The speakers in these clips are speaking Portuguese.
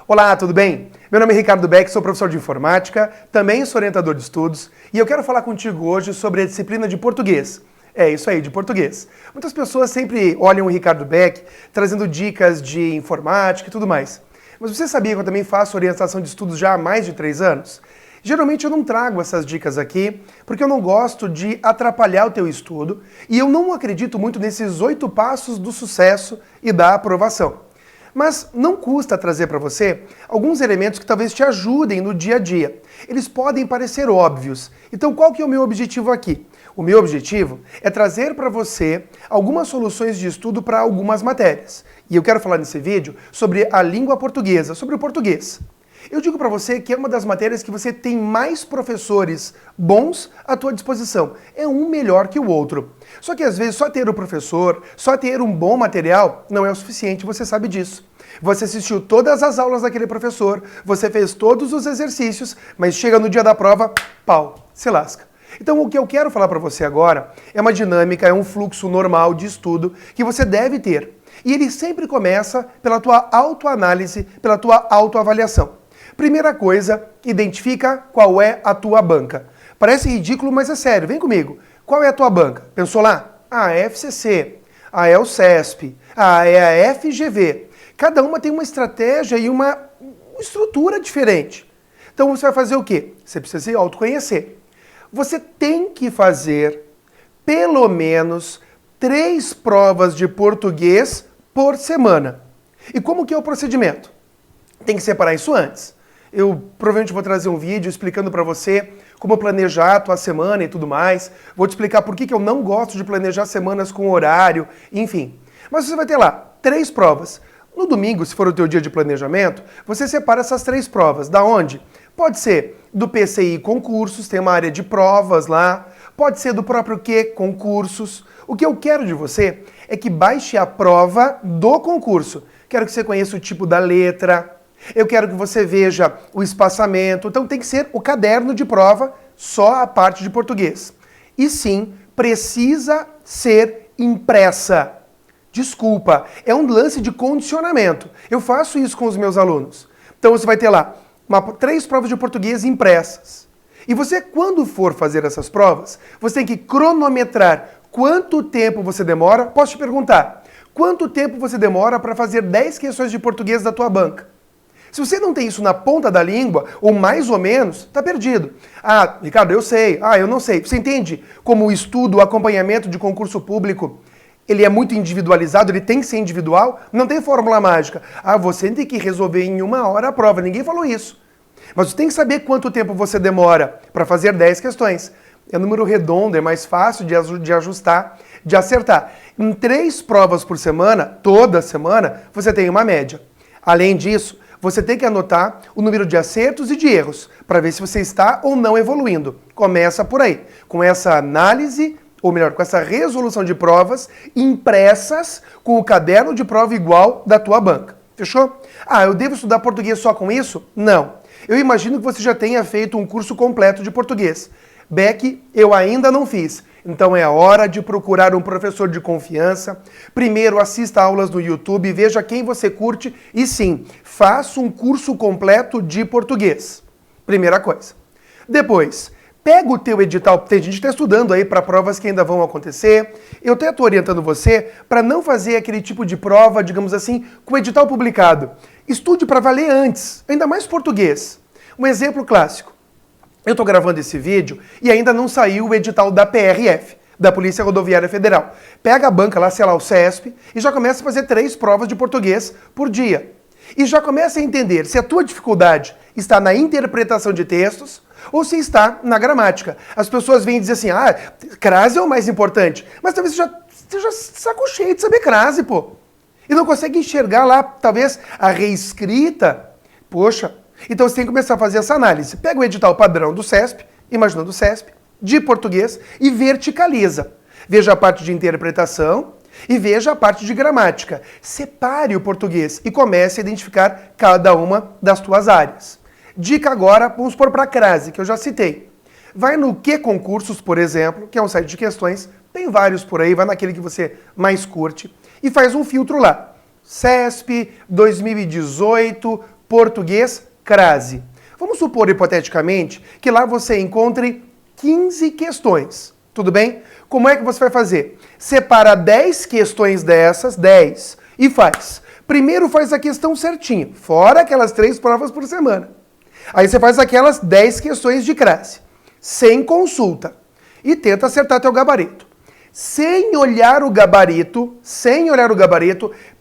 Olá, tudo bem? Meu nome é Ricardo Beck, sou professor de informática, também sou orientador de estudos e eu quero falar contigo hoje sobre a disciplina de português. É isso aí, de português. Muitas pessoas sempre olham o Ricardo Beck trazendo dicas de informática e tudo mais. Mas você sabia que eu também faço orientação de estudos já há mais de 3 anos? Geralmente eu não trago essas dicas aqui porque eu não gosto de atrapalhar o teu estudo e eu não acredito muito nesses 8 passos do sucesso e da aprovação. Mas não custa trazer para você alguns elementos que talvez te ajudem no dia a dia. Eles podem parecer óbvios. Então qual que é o meu objetivo aqui? O meu objetivo é trazer para você algumas soluções de estudo para algumas matérias. E eu quero falar nesse vídeo sobre a língua portuguesa, sobre o português. Eu digo para você que é uma das matérias que você tem mais professores bons à tua disposição. É um melhor que o outro. Só que às vezes só ter o professor, só ter um bom material não é o suficiente, você sabe disso. Você assistiu todas as aulas daquele professor, você fez todos os exercícios, mas chega no dia da prova, pau, se lasca. Então o que eu quero falar para você agora é uma dinâmica, é um fluxo normal de estudo que você deve ter. E ele sempre começa pela tua autoanálise, pela tua autoavaliação. Primeira coisa, identifica qual é a tua banca. Parece ridículo, mas é sério, vem comigo. Qual é a tua banca? Pensou lá? Ah, é a FCC, ah, é o CESP, ah, é a FGV. Cada uma tem uma estratégia e uma estrutura diferente. Então você vai fazer o quê? Você precisa se autoconhecer. Você tem que fazer pelo menos 3 provas de português por semana. E como que é o procedimento? Tem que separar isso antes. Eu provavelmente vou trazer um vídeo explicando para você como planejar a tua semana e tudo mais. Vou te explicar por que eu não gosto de planejar semanas com horário, enfim. Mas você vai ter lá 3 provas. No domingo, se for o teu dia de planejamento, você separa essas 3 provas. Da onde? Pode ser do PCI Concursos, tem uma área de provas lá. Pode ser do próprio Q Concursos. O que eu quero de você é que baixe a prova do concurso. Quero que você conheça o tipo da letra. Eu quero que você veja o espaçamento. Então tem que ser o caderno de prova, só a parte de português. E sim, precisa ser impressa. Desculpa, é um lance de condicionamento. Eu faço isso com os meus alunos. Então você vai ter lá 3 provas de português impressas. E você, quando for fazer essas provas, você tem que cronometrar quanto tempo você demora. Posso te perguntar, quanto tempo você demora para fazer 10 questões de português da tua banca? Se você não tem isso na ponta da língua, ou mais ou menos, está perdido. Ah, Ricardo, eu sei. Ah, eu não sei. Você entende como o estudo, o acompanhamento de concurso público, ele é muito individualizado, ele tem que ser individual? Não tem fórmula mágica. Ah, você tem que resolver em 1 hora a prova. Ninguém falou isso. Mas você tem que saber quanto tempo você demora para fazer 10 questões. É um número redondo, é mais fácil de ajustar, de acertar. Em 3 provas por semana, toda semana, você tem uma média. Além disso, você tem que anotar o número de acertos e de erros, para ver se você está ou não evoluindo. Começa por aí, com essa análise, ou melhor, com essa resolução de provas impressas com o caderno de prova igual da tua banca. Fechou? Ah, eu devo estudar português só com isso? Não. Eu imagino que você já tenha feito um curso completo de português. Beck, eu ainda não fiz. Então é a hora de procurar um professor de confiança. Primeiro, assista aulas no YouTube, veja quem você curte e sim, faça um curso completo de português. Primeira coisa. Depois, pega o teu edital. Tem gente que está estudando aí para provas que ainda vão acontecer. Eu até estou orientando você para não fazer aquele tipo de prova, digamos assim, com o edital publicado. Estude para valer antes, ainda mais português. Um exemplo clássico. Eu estou gravando esse vídeo e ainda não saiu o edital da PRF, da Polícia Rodoviária Federal. Pega a banca lá, sei lá, o CESP, e já começa a fazer 3 provas de português por dia. E já começa a entender se a tua dificuldade está na interpretação de textos ou se está na gramática. As pessoas vêm dizer assim, ah, crase é o mais importante. Mas talvez você já esteja saco cheio de saber crase, pô. E não consegue enxergar lá, talvez, a reescrita. Poxa. Então você tem que começar a fazer essa análise. Pega o edital padrão do CESP, imaginando o CESP, de português, e verticaliza. Veja a parte de interpretação e veja a parte de gramática. Separe o português e comece a identificar cada uma das tuas áreas. Dica agora, vamos pôr para a crase, que eu já citei. Vai no Q Concursos, por exemplo, que é um site de questões, tem vários por aí, vai naquele que você mais curte, e faz um filtro lá. CESP 2018, Português Crase. Vamos supor, hipoteticamente, que lá você encontre 15 questões. Tudo bem? Como é que você vai fazer? Separa 10 questões dessas, 10, e faz. Primeiro faz a questão certinha, fora aquelas 3 provas por semana. Aí você faz aquelas 10 questões de crase, sem consulta, e tenta acertar teu gabarito. Sem olhar o gabarito,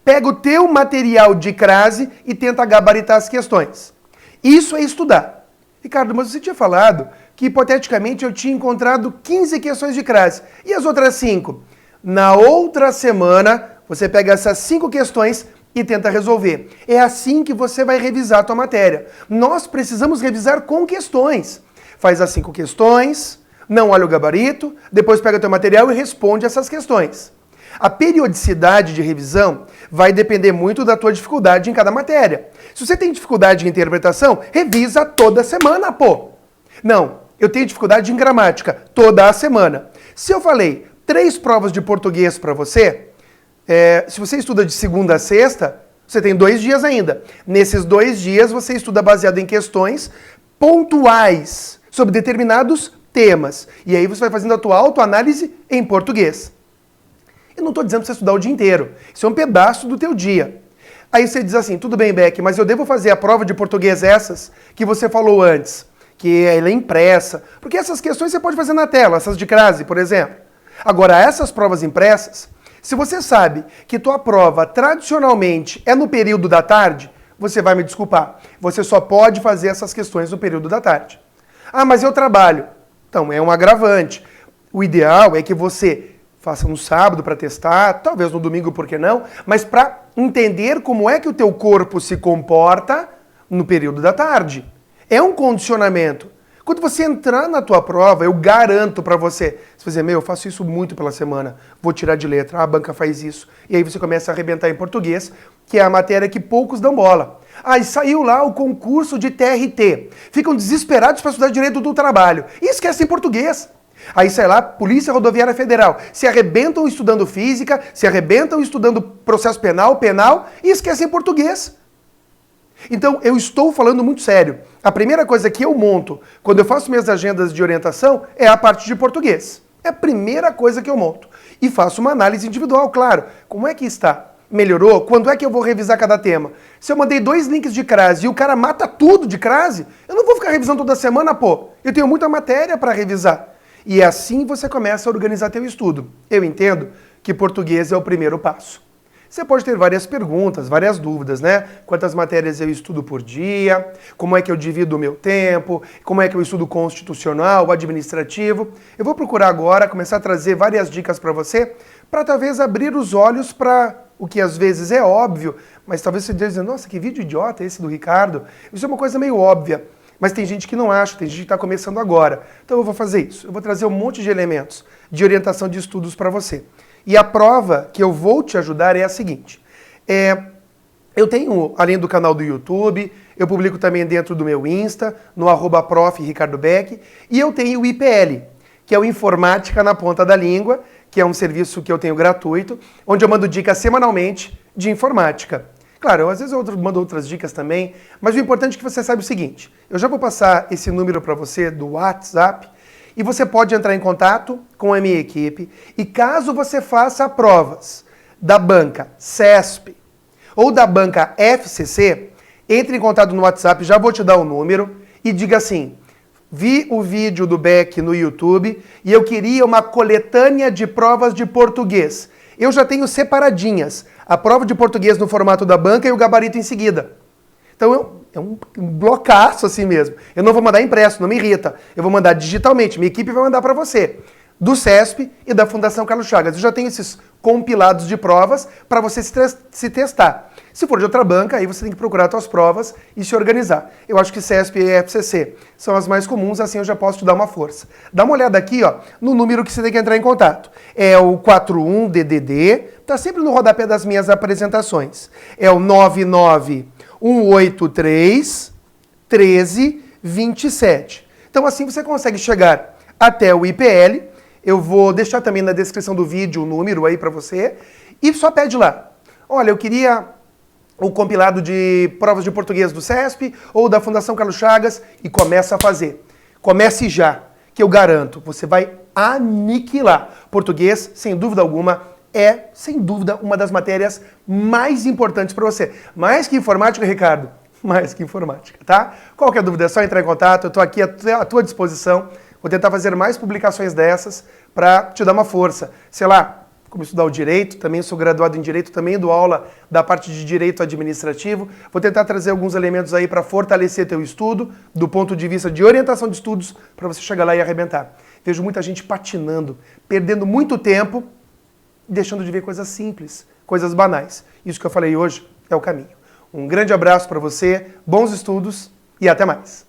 pega o teu material de crase e tenta gabaritar as questões. Isso é estudar. Ricardo, mas você tinha falado que, hipoteticamente, eu tinha encontrado 15 questões de crase. E as outras 5? Na outra semana, você pega essas 5 questões e tenta resolver. É assim que você vai revisar a tua matéria. Nós precisamos revisar com questões. Faz as 5 questões, não olha o gabarito, depois pega teu material e responde essas questões. A periodicidade de revisão vai depender muito da tua dificuldade em cada matéria. Se você tem dificuldade em interpretação, revisa toda semana, pô. Não, eu tenho dificuldade em gramática toda a semana. Se eu falei 3 provas de português para você, se você estuda de segunda a sexta, você tem 2 dias ainda. Nesses 2 dias você estuda baseado em questões pontuais sobre determinados temas. E aí você vai fazendo a tua autoanálise em português. Eu não estou dizendo para você estudar o dia inteiro. Isso é um pedaço do teu dia. Aí você diz assim, tudo bem, Beck, mas eu devo fazer a prova de português essas que você falou antes, que ela é impressa. Porque essas questões você pode fazer na tela, essas de crase, por exemplo. Agora, essas provas impressas, se você sabe que tua prova tradicionalmente é no período da tarde, você vai me desculpar. Você só pode fazer essas questões no período da tarde. Ah, mas eu trabalho. Então, é um agravante. O ideal é que você faça no sábado para testar, talvez no domingo, por que não? Mas para entender como é que o teu corpo se comporta no período da tarde. É um condicionamento. Quando você entrar na tua prova, eu garanto para você, você vai dizer, eu faço isso muito pela semana, vou tirar de letra, a banca faz isso. E aí você começa a arrebentar em português, que é a matéria que poucos dão bola. Ah, e saiu lá o concurso de TRT. Ficam desesperados para estudar direito do trabalho. E esquecem português. Aí sai lá, Polícia Rodoviária Federal. Se arrebentam estudando física, se arrebentam estudando processo penal e esquecem português. Então, eu estou falando muito sério. A primeira coisa que eu monto quando eu faço minhas agendas de orientação é a parte de português. É a primeira coisa que eu monto. E faço uma análise individual, claro. Como é que está? Melhorou? Quando é que eu vou revisar cada tema? Se eu mandei 2 links de crase e o cara mata tudo de crase, eu não vou ficar revisando toda semana, pô. Eu tenho muita matéria para revisar. E assim você começa a organizar teu estudo. Eu entendo que português é o primeiro passo. Você pode ter várias perguntas, várias dúvidas, né? Quantas matérias eu estudo por dia? Como é que eu divido o meu tempo? Como é que eu estudo constitucional, administrativo? Eu vou procurar agora começar a trazer várias dicas para você, para talvez abrir os olhos para o que às vezes é óbvio, mas talvez você diga, nossa, que vídeo idiota esse do Ricardo. Isso é uma coisa meio óbvia. Mas tem gente que não acha, tem gente que está começando agora. Então eu vou fazer isso. Eu vou trazer um monte de elementos de orientação de estudos para você. E a prova que eu vou te ajudar é a seguinte. Eu tenho, além do canal do YouTube, eu publico também dentro do meu Insta, no @prof. Ricardo Beck, e eu tenho o IPL, que é o Informática na Ponta da Língua, que é um serviço que eu tenho gratuito, onde eu mando dicas semanalmente de informática. Claro, às vezes eu mando outras dicas também, mas o importante é que você saiba o seguinte, eu já vou passar esse número para você do WhatsApp, e você pode entrar em contato com a minha equipe, e caso você faça provas da banca CESP ou da banca FCC, entre em contato no WhatsApp, já vou te dar o número, e diga assim, vi o vídeo do Beck no YouTube, e eu queria uma coletânea de provas de português. Eu já tenho separadinhas, a prova de português no formato da banca e o gabarito em seguida. Então é um blocaço assim mesmo. Eu não vou mandar impresso, não me irrita. Eu vou mandar digitalmente, minha equipe vai mandar para você. Do CESP e da Fundação Carlos Chagas. Eu já tenho esses compilados de provas para você se testar. Se for de outra banca, aí você tem que procurar suas provas e se organizar. Eu acho que CESP e FCC são as mais comuns, assim eu já posso te dar uma força. Dá uma olhada aqui, ó, no número que você tem que entrar em contato. É o 41DDD, tá sempre no rodapé das minhas apresentações. É o 99183 1327. Então assim você consegue chegar até o IPL. Eu vou deixar também na descrição do vídeo o número aí para você. E só pede lá. Olha, eu queria o compilado de provas de português do CESP ou da Fundação Carlos Chagas e começa a fazer. Comece já, que eu garanto, você vai aniquilar. Português, sem dúvida alguma, é, sem dúvida, uma das matérias mais importantes para você. Mais que informática, Ricardo? Mais que informática, tá? Qualquer dúvida é só entrar em contato, eu estou aqui à tua disposição. Vou tentar fazer mais publicações dessas para te dar uma força. Sei lá, como estudar o direito, também sou graduado em direito, também dou aula da parte de direito administrativo. Vou tentar trazer alguns elementos aí para fortalecer teu estudo, do ponto de vista de orientação de estudos, para você chegar lá e arrebentar. Vejo muita gente patinando, perdendo muito tempo, deixando de ver coisas simples, coisas banais. Isso que eu falei hoje é o caminho. Um grande abraço para você, bons estudos e até mais.